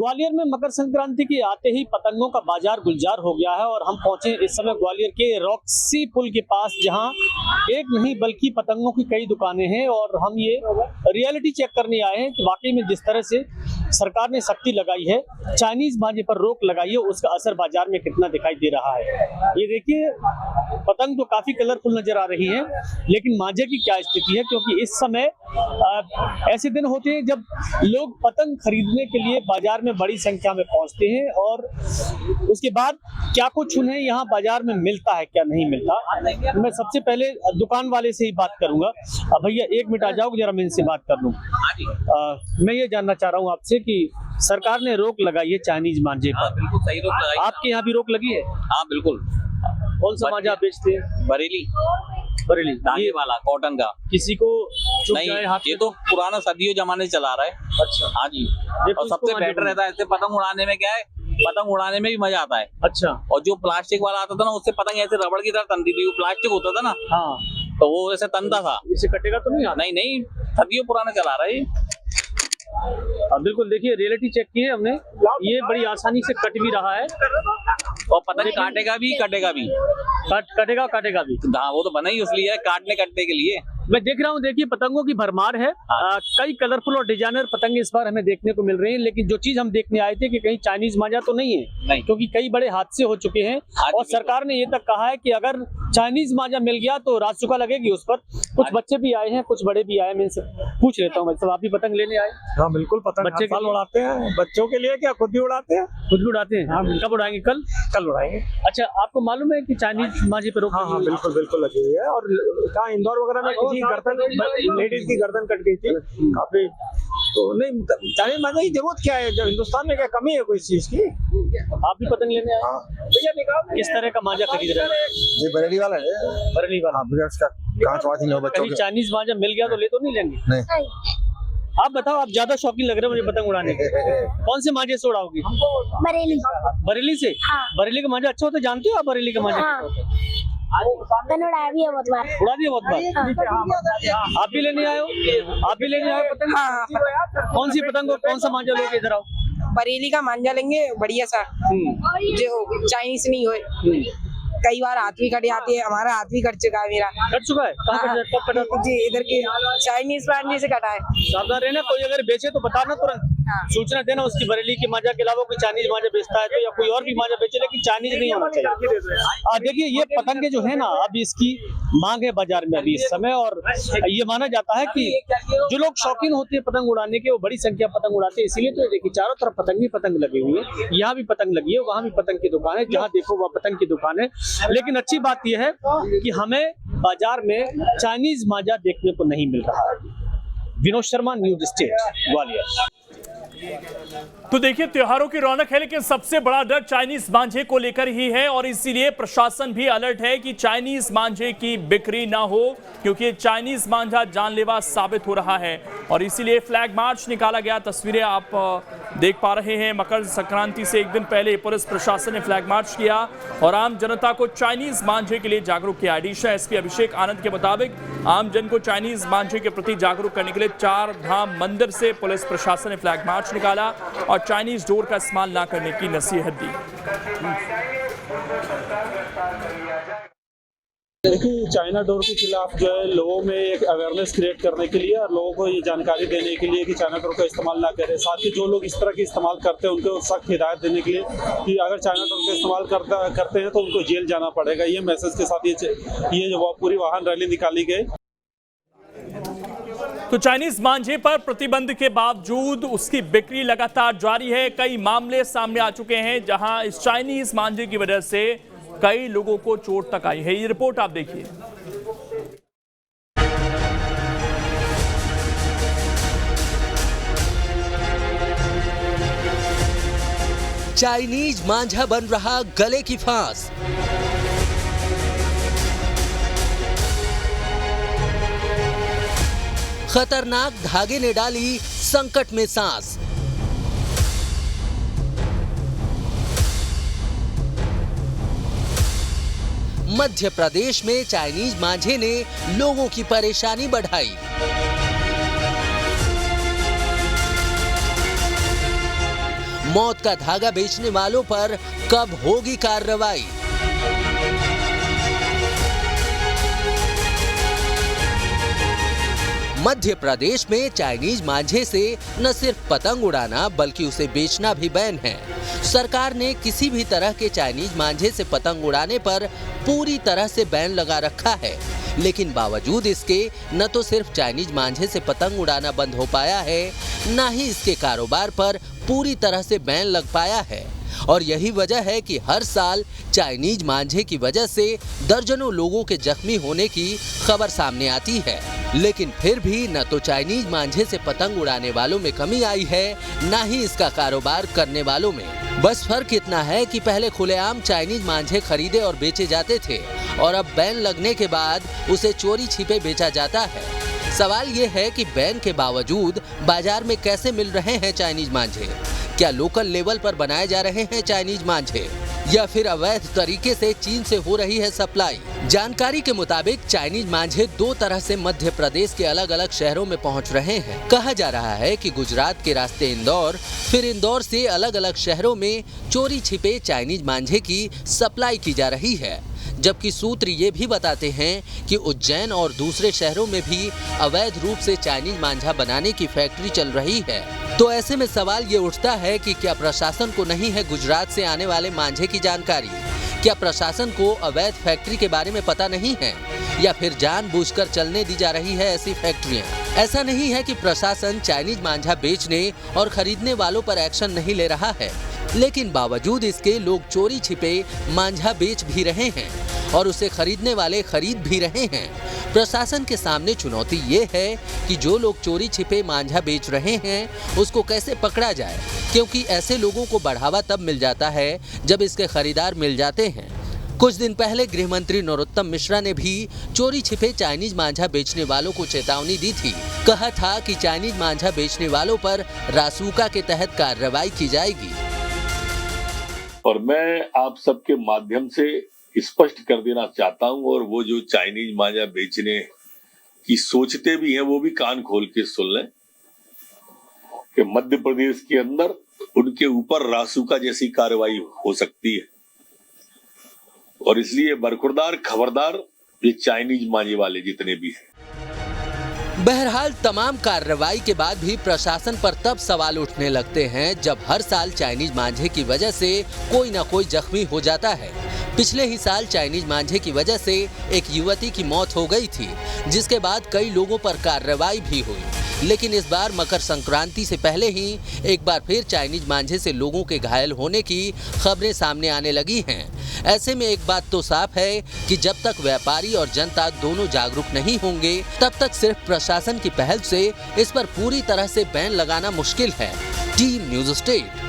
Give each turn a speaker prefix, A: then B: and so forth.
A: ग्वालियर में मकर संक्रांति के आते ही पतंगों का बाजार गुलजार हो गया है और हम पहुंचे इस समय ग्वालियर के रॉक्सी पुल के पास, जहां एक नहीं बल्कि पतंगों की कई दुकानें हैं और हम ये रियलिटी चेक करने आए हैं कि वाकई में जिस तरह से सरकार ने सख्ती लगाई है, चाइनीज मांझे पर रोक लगाई है, उसका असर बाजार में कितना दिखाई दे रहा है। ये देखिए, पतंग तो काफी कलरफुल नजर आ रही है, लेकिन मांझे की क्या स्थिति है, क्योंकि इस समय ऐसे दिन होते हैं जब लोग पतंग खरीदने के लिए बाजार में बड़ी संख्या में पहुंचते हैं और उसके बाद क्या कुछ उन्हें यहाँ बाजार में मिलता है, क्या नहीं मिलता। मैं सबसे पहले दुकान वाले से ही बात करूंगा। भैया एक मिनट आ जाओ, जरा मैं इनसे बात कर लूं। मैं ये जानना चाह रहा हूँ आपसे कि सरकार ने रोक लगाई है चाइनीज मांझे पर।
B: बिल्कुल सही रोक लगाई।
A: आपके यहाँ भी रोक लगी है?
B: हाँ बिल्कुल।
A: कौन सा मांझा बेचते हैं?
B: बरेली
A: ये
B: वाला कॉटन का।
A: किसी को
B: नहीं, ये तो पुराना सदियों जमाने से चला रहा है।
A: अच्छा,
B: हाँ जी।
A: ये
B: और सबसे बेटर रहता है ऐसे पतंग उड़ाने में। क्या है, पतंग उड़ाने में भी मजा आता है।
A: अच्छा।
B: और जो प्लास्टिक वाला आता था ना, उससे पतंग ऐसे रबड़ की तरह तनती थी। वो प्लास्टिक होता था ना,
A: हाँ,
B: तो वो ऐसे तनता था।
A: इसे कटेगा तो नहीं?
B: नहीं नहीं, सदियों पुराना चला रहा है।
A: बिल्कुल, देखिए रियलिटी चेक की है हमने, ये बड़ी आसानी से कट भी रहा है
B: और पतंग काटेगा भी कटेगा भी।
A: काटेगा भी।
B: हाँ, वो तो बना ही इसलिए है, काटने कटने के लिए।
A: मैं देख रहा हूँ, देखिए पतंगों की भरमार है। कई कलरफुल और डिजाइनर पतंगे इस बार हमें देखने को मिल रही हैं, लेकिन जो चीज हम देखने आए थे कि कहीं चाइनीज मांझा तो नहीं है, क्योंकि कई बड़े हादसे हो चुके हैं और सरकार ने ये तक कहा है कि अगर चाइनीज मांझा मिल गया तो राजचुका लगेगी उस पर। कुछ बच्चे भी आए हैं, कुछ बड़े भी आए। मैं इनसे पूछ लेता हूँ, भाई आप भी पतंग लेने आए?
C: हाँ बिल्कुल, पतंग
A: बच्चे
C: साल उड़ाते हैं। बच्चों के लिए क्या, खुद भी उड़ाते हैं।
A: खुद भी उड़ाते हैं? हाँ। कब उड़ाएंगे? कल
C: उड़ाएंगे।
A: अच्छा, आपको मालूम है कि चाइनीज मांझे पे रोक?
C: हाँ बिल्कुल लगी हुई है। और कहाँ इंदौर वगैरह में किसी गर्दन, लेडीज की गर्दन कट गई थी काफी। तो नहीं, चाइनीज मांझे की जरूरत क्या है जब हिंदुस्तान में क्या कमी है कोई चीज की?
A: आप भी पतंग लेने आए? किस तरह का मांझा खरीद रहे हैं?
D: ये बरेली वाला है।
A: बरेली वाला?
D: का कांच वाच नहीं हो बच्चों के।
A: चाइनीज मांझा मिल गया तो ले तो नहीं लेंगे?
D: नहीं।
A: आप बताओ, आप ज्यादा शौकीन लग रहे हो मुझे पतंग उड़ाने के। कौन से मांझे से उड़ाओगी? बरेली से?
E: हाँ।
A: बरेली का मांझा अच्छा होता है, जानते हो आप बरेली का मांझा?
E: हाँ। मैंने उड़ाया भी है बहुत बार।
A: उड़ा दिया बहुत बार। आप भी लेने आए हो? आप भी लेने आए हो पतंग?
F: हाँ।
A: कौन सी पतंग हो, कौन सा मांझा लोगे? इधर आओ।
F: बरेली का मांझा लेंगे, बढ़िया सा, जो चाइनीज नहीं हो। कई बार हाथ भी कट जाती है, हमारा हाथ भी कट चुका है। मेरा
A: कट चुका है? कहाँ कट कटा?
F: जी, इधर के चाइनीज मांझे से कटा है।
A: सावधान रहना, कोई अगर बेचे तो बताना तुरंत, सूचना देना उसकी। बरेली के मांझा के अलावा कोई चाइनीज मांझा बेचता है तो, या कोई और भी मांझा बेचे, लेकिन चाइनीज नहीं होना चाहिए। देखिए, ये पतंगे जो है ना, अब इसकी मांग है बाजार में अभी इस समय, और ये माना जाता है कि जो लोग शौकीन होते हैं पतंग उड़ाने के, वो बड़ी संख्या पतंग उड़ाते हैं। इसीलिए तो देखिए, चारों तरफ पतंग लगी हुई है। यहाँ भी पतंग लगी है, वहाँ भी पतंग की दुकान है, जहाँ देखो वह पतंग की दुकान है। लेकिन अच्छी बात यह है कि हमें बाजार में चाइनीज मांझा देखने को नहीं मिल रहा है। Vinod Sharma, news state, Gwalior.
G: तो देखिए, त्योहारों की रौनक है, लेकिन सबसे बड़ा डर चाइनीज मांझे को लेकर ही है और इसीलिए प्रशासन भी अलर्ट है कि चाइनीज मांझे की बिक्री ना हो, क्योंकि चाइनीज मांझा जानलेवा साबित हो रहा है। और इसीलिए फ्लैग मार्च निकाला गया। तस्वीरें आप देख पा रहे हैं। मकर संक्रांति से एक दिन पहले पुलिस प्रशासन ने फ्लैग मार्च किया और आम जनता को चाइनीज मांझे के लिए जागरूक किया। एडिशनल एसपी अभिषेक आनंद के मुताबिक आम जन को चाइनीज मांझे के प्रति जागरूक करने के लिए 4 धाम मंदिर से पुलिस प्रशासन ने फ्लैग मार्च निकाला और चाइनीज डोर का इस्तेमाल ना करने की नसीहत दी।
C: देखिए, चाइना डोर के खिलाफ जो है लोगों में एक अवेयरनेस क्रिएट करने के लिए और लोगों को ये जानकारी देने के लिए कि चाइना डोर का इस्तेमाल ना करें। साथ ही जो लोग इस तरह की इस्तेमाल करते हैं उनको सख्त हिदायत देने के लिए कि अगर चाइना डोर का इस्तेमाल करते हैं तो उनको जेल जाना पड़ेगा। ये मैसेज के साथ ये जो पूरी वाहन रैली निकाली गई।
G: तो चाइनीज मांझे पर प्रतिबंध के बावजूद उसकी बिक्री लगातार जारी है। कई मामले सामने आ चुके हैं जहां इस चाइनीज मांझे की वजह से कई लोगों को चोट तक आई है। ये रिपोर्ट आप देखिए।
H: चाइनीज मांझा बन रहा गले की फांस। खतरनाक धागे ने डाली संकट में सांस। मध्य प्रदेश में चाइनीज मांझे ने लोगों की परेशानी बढ़ाई। मौत का धागा बेचने वालों पर कब होगी कार्रवाई? मध्य प्रदेश में चाइनीज मांझे से न सिर्फ पतंग उड़ाना बल्कि उसे बेचना भी बैन है। सरकार ने किसी भी तरह के चाइनीज मांझे से पतंग उड़ाने पर पूरी तरह से बैन लगा रखा है, लेकिन बावजूद इसके न तो सिर्फ चाइनीज मांझे से पतंग उड़ाना बंद हो पाया है, न ही इसके कारोबार पर पूरी तरह से बैन लग पाया है। और यही वजह है कि हर साल चाइनीज मांझे की वजह से दर्जनों लोगों के जख्मी होने की खबर सामने आती है। लेकिन फिर भी न तो चाइनीज मांझे से पतंग उड़ाने वालों में कमी आई है, न ही इसका कारोबार करने वालों में। बस फर्क इतना है कि पहले खुलेआम चाइनीज मांझे खरीदे और बेचे जाते थे और अब बैन लगने के बाद उसे चोरी छिपे बेचा जाता है। सवाल ये है कि बैन के बावजूद बाजार में कैसे मिल रहे हैं चाइनीज मांझे? क्या लोकल लेवल पर बनाए जा रहे हैं चाइनीज मांझे या फिर अवैध तरीके से चीन से हो रही है सप्लाई? जानकारी के मुताबिक चाइनीज मांझे दो तरह से मध्य प्रदेश के अलग अलग शहरों में पहुंच रहे हैं। कहा जा रहा है कि गुजरात के रास्ते इंदौर, फिर इंदौर से अलग अलग शहरों में चोरी छिपे चाइनीज मांझे की सप्लाई की जा रही है, जबकि सूत्र ये भी बताते हैं कि उज्जैन और दूसरे शहरों में भी अवैध रूप से चाइनीज मांझा बनाने की फैक्ट्री चल रही है। तो ऐसे में सवाल ये उठता है कि क्या प्रशासन को नहीं है गुजरात से आने वाले मांझे की जानकारी? क्या प्रशासन को अवैध फैक्ट्री के बारे में पता नहीं है या फिर जानबूझकर चलने दी जा रही है ऐसी फैक्ट्रियां? ऐसा नहीं है कि प्रशासन चाइनीज मांझा बेचने और खरीदने वालों पर एक्शन नहीं ले रहा है, लेकिन बावजूद इसके लोग चोरी छिपे मांझा बेच भी रहे हैं और उसे खरीदने वाले खरीद भी रहे हैं। प्रशासन के सामने चुनौती ये है कि जो लोग चोरी छिपे मांझा बेच रहे हैं उसको कैसे पकड़ा जाए, क्योंकि ऐसे लोगों को बढ़ावा तब मिल जाता है जब इसके खरीदार मिल जाते हैं। कुछ दिन पहले गृह मंत्री नरोत्तम मिश्रा ने भी चोरी छिपे चाइनीज मांझा बेचने वालों को चेतावनी दी थी। कहा था कि चाइनीज मांझा बेचने वालों पर रासुका के तहत कार्रवाई की जाएगी।
I: और मैं आप सबके माध्यम से स्पष्ट कर देना चाहता हूं, और वो जो चाइनीज मांझा बेचने की सोचते भी हैं वो भी कान खोल के सुन लें कि मध्य प्रदेश के अंदर उनके ऊपर रासुका जैसी कार्रवाई हो सकती है। और इसलिए बरखुरदार खबरदार ये चाइनीज मांझे वाले जितने भी हैं।
H: बहरहाल तमाम कार्रवाई के बाद भी प्रशासन पर तब सवाल उठने लगते हैं जब हर साल चाइनीज मांझे की वजह से कोई न कोई जख्मी हो जाता है। पिछले ही साल चाइनीज मांझे की वजह से एक युवती की मौत हो गई थी, जिसके बाद कई लोगों पर कार्रवाई भी हुई। लेकिन इस बार मकर संक्रांति से पहले ही एक बार फिर चाइनीज मांझे से लोगों के घायल होने की खबरें सामने आने लगी हैं। ऐसे में एक बात तो साफ है कि जब तक व्यापारी और जनता दोनों जागरूक नहीं होंगे, तब तक सिर्फ प्रशासन की पहल से इस पर पूरी तरह से बैन लगाना मुश्किल है। Team news state.